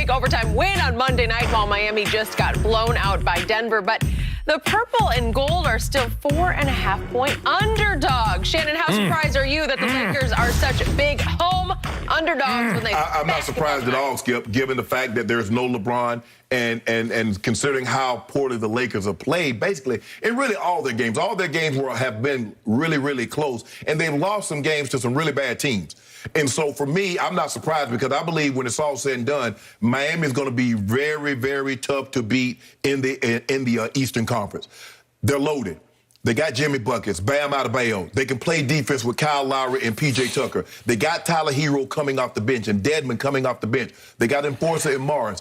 big overtime win on Monday night while Miami just got blown out by Denver. But the purple and gold are still 4.5-point underdogs. Shannon, how surprised are you that the Lakers are such big home underdogs when they I'm not surprised at all, Skip, given the fact that there's no LeBron and considering how poorly the Lakers have played, basically, in really all their games. All their games have been really, really close, and they've lost some games to some really bad teams. And so for me, I'm not surprised because I believe when it's all said and done, Miami is going to be very, very tough to beat in the Eastern Conference. They're loaded. They got Jimmy Buckets, Bam Adebayo. They can play defense with Kyle Lowry and P.J. Tucker. They got Tyler Hero coming off the bench and Dedmon coming off the bench. They got Enforcer and Morris.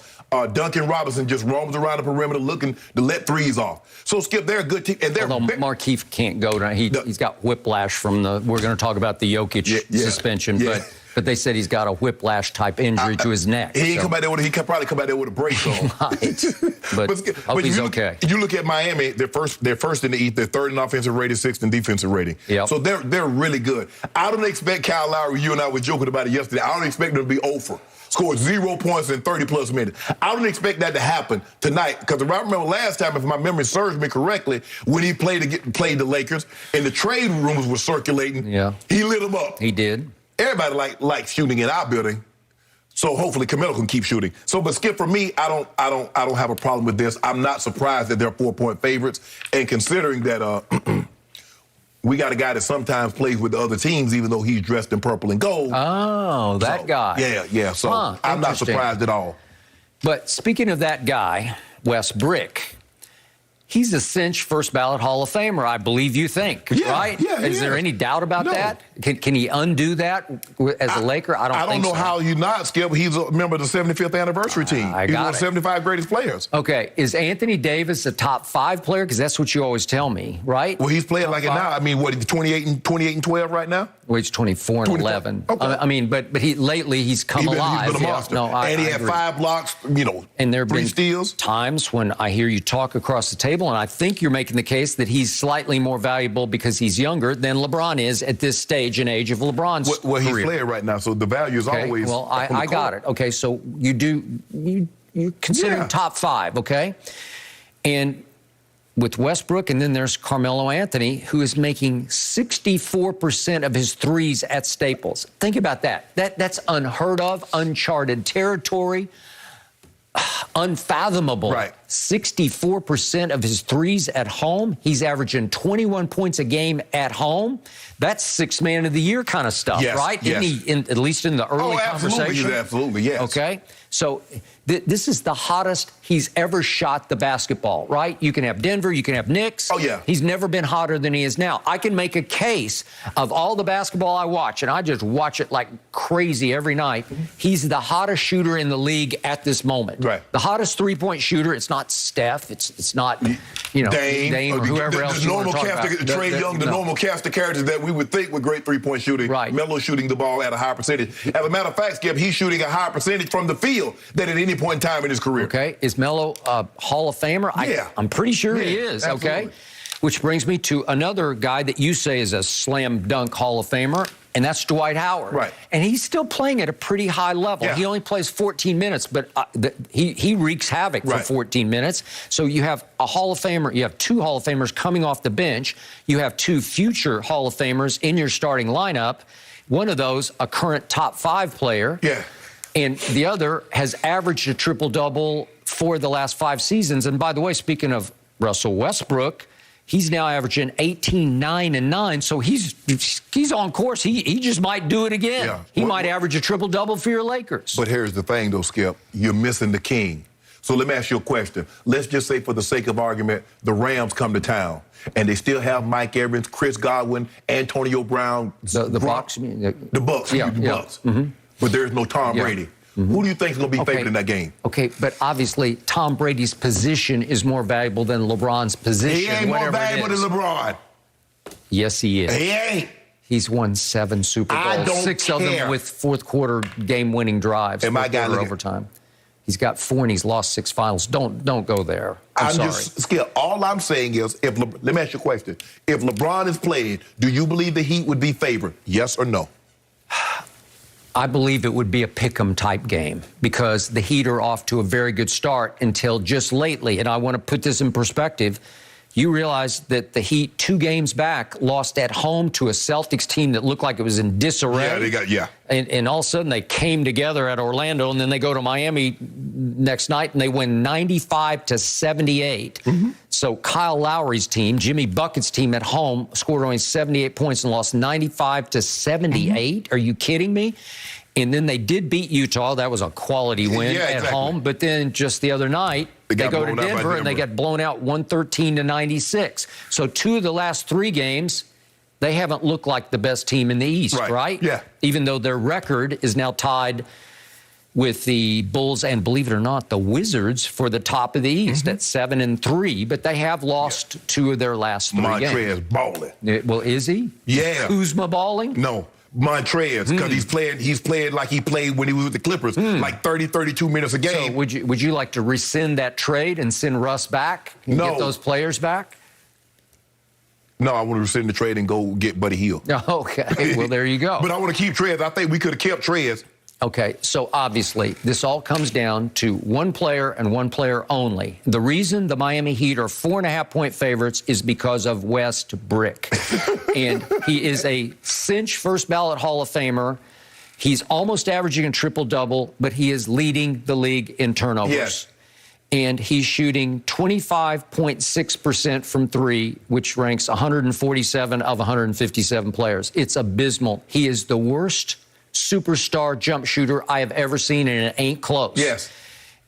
Duncan Robinson just roams around the perimeter looking to let threes off. So, Skip, they're a good team. And they're Markieff can't go. He's got whiplash from the – we're going to talk about the Jokic suspension, but they said he's got a whiplash-type injury to his neck. He could probably come out there with a brace on. But he's okay. You look at Miami, they're first in the East. They're third in offensive rating, sixth in defensive rating. Yep. So they're really good. I don't expect Kyle Lowry, you and I were joking about it yesterday, I don't expect them to be over. Scored 0 points in 30-plus minutes. I don't expect that to happen tonight because if I remember last time, if my memory serves me correctly, when he played the Lakers and the trade rumors were circulating, he lit them up. He did. Everybody likes shooting in our building, so hopefully Camelo can keep shooting. So, but Skip, for me, I don't have a problem with this. I'm not surprised that they're 4-point favorites, and considering that we got a guy that sometimes plays with the other teams, even though he's dressed in purple and gold. Oh, that guy. Yeah. So I'm not surprised at all. But speaking of that guy, Wes Brick. He's a cinch first ballot Hall of Famer, I believe you think, right? Yeah. Is there any doubt about that? Can he undo that as a Laker? I don't think so. I don't know how you not, Skip. He's a member of the 75th anniversary team. He's one of the 75 greatest players. Okay. Is Anthony Davis a top 5 player? Because that's what you always tell me, right? Well, he's playing like it now. I mean, what, he's 28 and 12 right now? Well, he's 24 and 11. Okay. I mean, but lately he's come alive. He's been a monster. And he had 5 blocks, and there have 3 been steals. Times when I hear you talk across the table, and I think you're making the case that he's slightly more valuable because he's younger than LeBron is at this stage and age of LeBron's Well, he's career. playing right now, so the value is always. Well, I got it. Okay, so you consider him top 5, okay? And with Westbrook, and then there's Carmelo Anthony, who is making 64% of his threes at Staples. Think about that. That's unheard of, uncharted territory. Unfathomable. Right. 64% of his threes at home. He's averaging 21 points a game at home. That's 6th man of the year kind of stuff, right? Yes. At least in the early conversation. Absolutely, yes. Okay. So this is the hottest he's ever shot the basketball, right? You can have Denver, you can have Knicks. Oh, yeah. He's never been hotter than he is now. I can make a case of all the basketball I watch, and I just watch it like crazy every night. He's the hottest shooter in the league at this moment. Right. The hottest three-point shooter. It's not Steph. It's not, Dame or whoever else you want to talk about. Trae Young, the normal cast of characters that we would think with great three-point shooting. Right. Melo shooting the ball at a high percentage. As a matter of fact, Skip, he's shooting a higher percentage from the field than at any point in time in his career. Okay. Is Melo a Hall of Famer? Yeah. I'm pretty sure he is. Absolutely. Okay. Which brings me to another guy that you say is a slam dunk Hall of Famer, and that's Dwight Howard. Right. And he's still playing at a pretty high level. Yeah. He only plays 14 minutes, but he wreaks havoc for 14 minutes. So you have a Hall of Famer, you have 2 Hall of Famers coming off the bench. You have 2 future Hall of Famers in your starting lineup. One of those, a current top 5 player. Yeah. And the other has averaged a triple-double for the last 5 seasons. And by the way, speaking of Russell Westbrook, he's now averaging 18, 9, and 9. So he's on course. He just might do it again. Yeah. He might average a triple-double for your Lakers. But here's the thing, though, Skip. You're missing the king. So let me ask you a question. Let's just say, for the sake of argument, the Rams come to town, and they still have Mike Evans, Chris Godwin, Antonio Brown. The Bucks? The Bucks. Yeah. The Bucks. Mm-hmm. But there's no Tom Brady. Mm-hmm. Who do you think is going to be favored in that game? Okay, but obviously Tom Brady's position is more valuable than LeBron's position. He ain't more valuable than LeBron. Yes, he is. He ain't. He's won 7 Super Bowls, I don't 6 care. of them with fourth-quarter game-winning drives. And my guy, overtime. He's got 4 and he's lost 6 finals. Don't go there. I'm sorry. Skip, all I'm saying is, let me ask you a question. If LeBron is playing, do you believe the Heat would be favored? Yes or no? I believe it would be a pick'em type game because the Heat are off to a very good start until just lately. And I want to put this in perspective. You realize that the Heat, 2 games back, lost at home to a Celtics team that looked like it was in disarray. And all of a sudden they came together at Orlando, and then they go to Miami next night and they win 95-78. So Kyle Lowry's team, Jimmy Bucket's team at home, scored only 78 points and lost 95-78. Are you kidding me? And then they did beat Utah. That was a quality win at home. But then just the other night, they go to Denver and they get blown out 113-96. So 2 of the last 3 games, they haven't looked like the best team in the East, right? Yeah. Even though their record is now tied with the Bulls and, believe it or not, the Wizards for the top of the East at 7-3. But they have lost 2 of their last 3 games. Montrez balling. Well, is he? Yeah. Kuzma balling? No. Montrez, because he's playing like he played when he was with the Clippers, like 32 minutes a game. So would you like to rescind that trade and send Russ back and get those players back? No, I want to rescind the trade and go get Buddy Hield. Okay, well, there you go. But I want to keep Trez. I think we could have kept Trez. Okay, so obviously this all comes down to one player and one player only. The reason the Miami Heat are 4.5-point favorites is because of Westbrook. And he is a cinch first ballot Hall of Famer. He's almost averaging a triple-double, but he is leading the league in turnovers. Yes. And he's shooting 25.6% from 3, which ranks 147 of 157 players. It's abysmal. He is the worst superstar jump shooter I have ever seen, and it ain't close. Yes.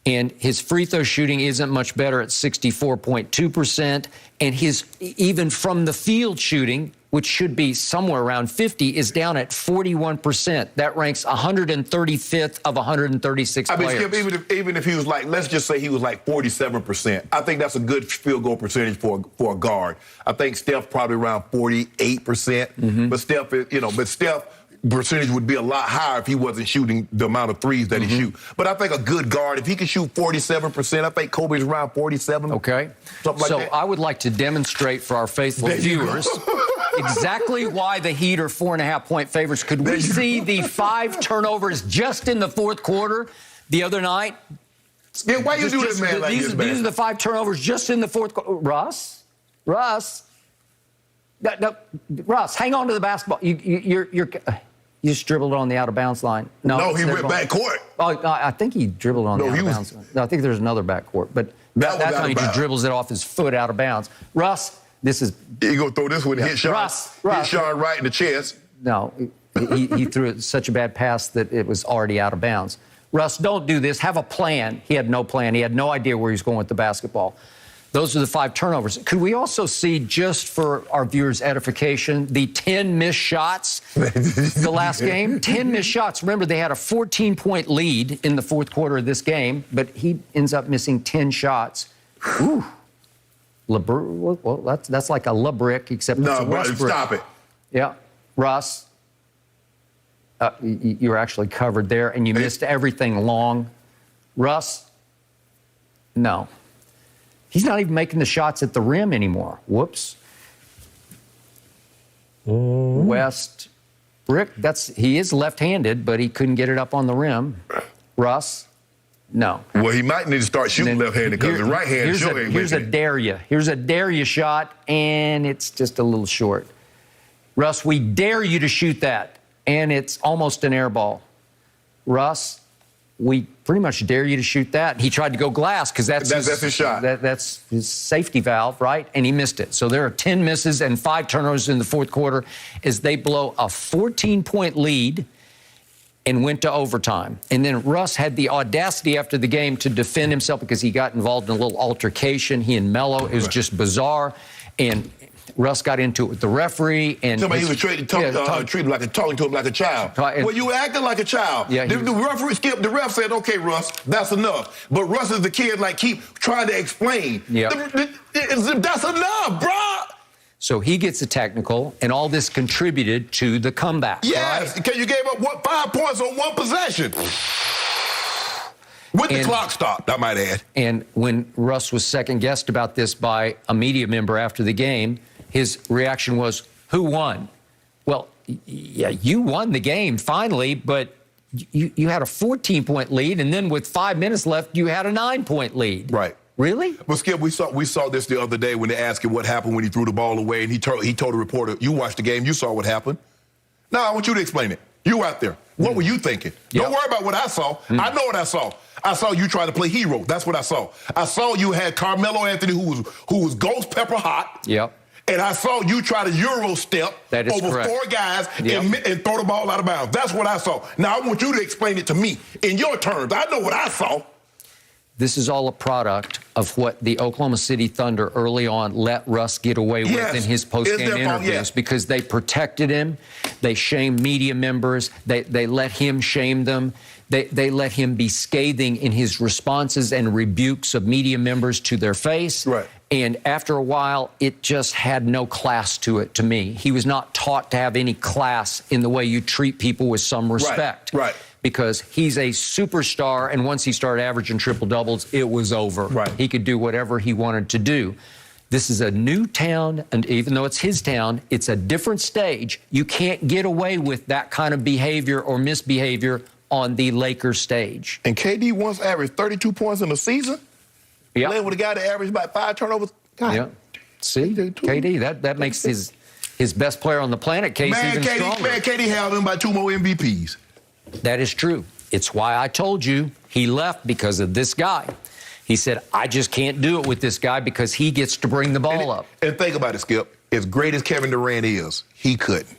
And his free throw shooting isn't much better at 64.2%. And his even from the field shooting, which should be somewhere around 50, is down at 41%. That ranks 135th of 136 players. Skip, even if he was like, let's just say he was like 47%, I think that's a good field goal percentage for a guard. I think Steph probably around 48%. But Steph, Steph percentage would be a lot higher if he wasn't shooting the amount of threes that he shoot. But I think a good guard, if he can shoot 47%, I think Kobe's around 47. Okay. Something like that. So I would like to demonstrate for our faithful viewers exactly why the Heat are 4.5-point favorites. Could we see the 5 turnovers just in the fourth quarter the other night? Yeah, why you do this, man, like this, man? These are the 5 turnovers just in the fourth quarter. Russ? Russ, hang on to the basketball. You just dribbled it on the out-of-bounds line. No, he went back court. Oh, I think he dribbled on the out-of-bounds line. No, I think there's another back court. But that time he just dribbles it off his foot out of bounds. Russ, this is... He going to throw this one and hit Sean. Hit Sean right in the chest. No, he threw it such a bad pass that it was already out of bounds. Russ, don't do this. Have a plan. He had no plan. He had no idea where he was going with the basketball. Those are the 5 turnovers. Could we also see, just for our viewers' edification, the 10 missed shots the last game? 10 missed shots. Remember, they had a 14-point lead in the fourth quarter of this game, but he ends up missing 10 shots. Ooh. Well, that's like a LeBrick, except it's a Westbrook. Stop it. Yeah. Russ, you were actually covered there, and you missed everything long. Russ, no. He's not even making the shots at the rim anymore. Whoops. Westbrook, he is left-handed, but he couldn't get it up on the rim. Russ, no. Well, he might need to start shooting left-handed because the right hand sure ain't Here's a dare you. Here's a dare you shot, and it's just a little short. Russ, we dare you to shoot that, and it's almost an air ball. Russ, we pretty much dare you to shoot that. He tried to go glass because that's his shot. That's his safety valve, right? And he missed it. So there are 10 misses and 5 turnovers in the fourth quarter as they blow a 14-point lead and went to overtime. And then Russ had the audacity after the game to defend himself because he got involved in a little altercation. He and Melo, it was just bizarre. And Russ got into it with the referee, and somebody was talking to him like a child. Well, you were acting like a child. Yeah, the referee skipped. The ref said, "Okay, Russ, that's enough." But Russ is the kid, like keep trying to explain. Yeah, that's enough, bro. So he gets a technical, and all this contributed to the comeback. Yes, because you gave up 5 points on 1 possession. With the clock stopped, I might add. And when Russ was second-guessed about this by a media member after the game, his reaction was, "Who won?" Well, yeah, you won the game finally, but you had a 14-point lead, and then with 5 minutes left, you had a 9-point lead. Right. Really? But Skip, we saw this the other day when they asked him what happened when he threw the ball away, and he told the reporter, "You watched the game, you saw what happened." Now I want you to explain it. You out there. What were you thinking? Yep. Don't worry about what I saw. I know what I saw. I saw you try to play hero. That's what I saw. I saw you had Carmelo Anthony who was ghost pepper hot. Yep. And I saw you try to Euro step over correct. 4 guys Yep. and throw the ball out of bounds. That's what I saw. Now I want you to explain it to me in your terms. I know what I saw. This is all a product of what the Oklahoma City Thunder early on let Russ get away with in his post-game interviews because they protected him. They shamed media members. They let him shame them. They let him be scathing in his responses and rebukes of media members to their face. Right. And after a while, it just had no class to it to me. He was not taught to have any class in the way you treat people with some respect. Right. Because he's a superstar, and once he started averaging triple-doubles, it was over. Right. He could do whatever he wanted to do. This is a new town, and even though it's his town, it's a different stage. You can't get away with that kind of behavior or misbehavior on the Lakers stage. And KD once averaged 32 points in a season. Yeah. Playing with a guy that averaged about 5 turnovers. God. Yeah. See, KD, that makes his best player on the planet case even stronger. Man, KD held him by 2 more MVPs. That is true. It's why I told you he left because of this guy. He said, I just can't do it with this guy because he gets to bring the ball up. And think about it, Skip. As great as Kevin Durant is, he couldn't.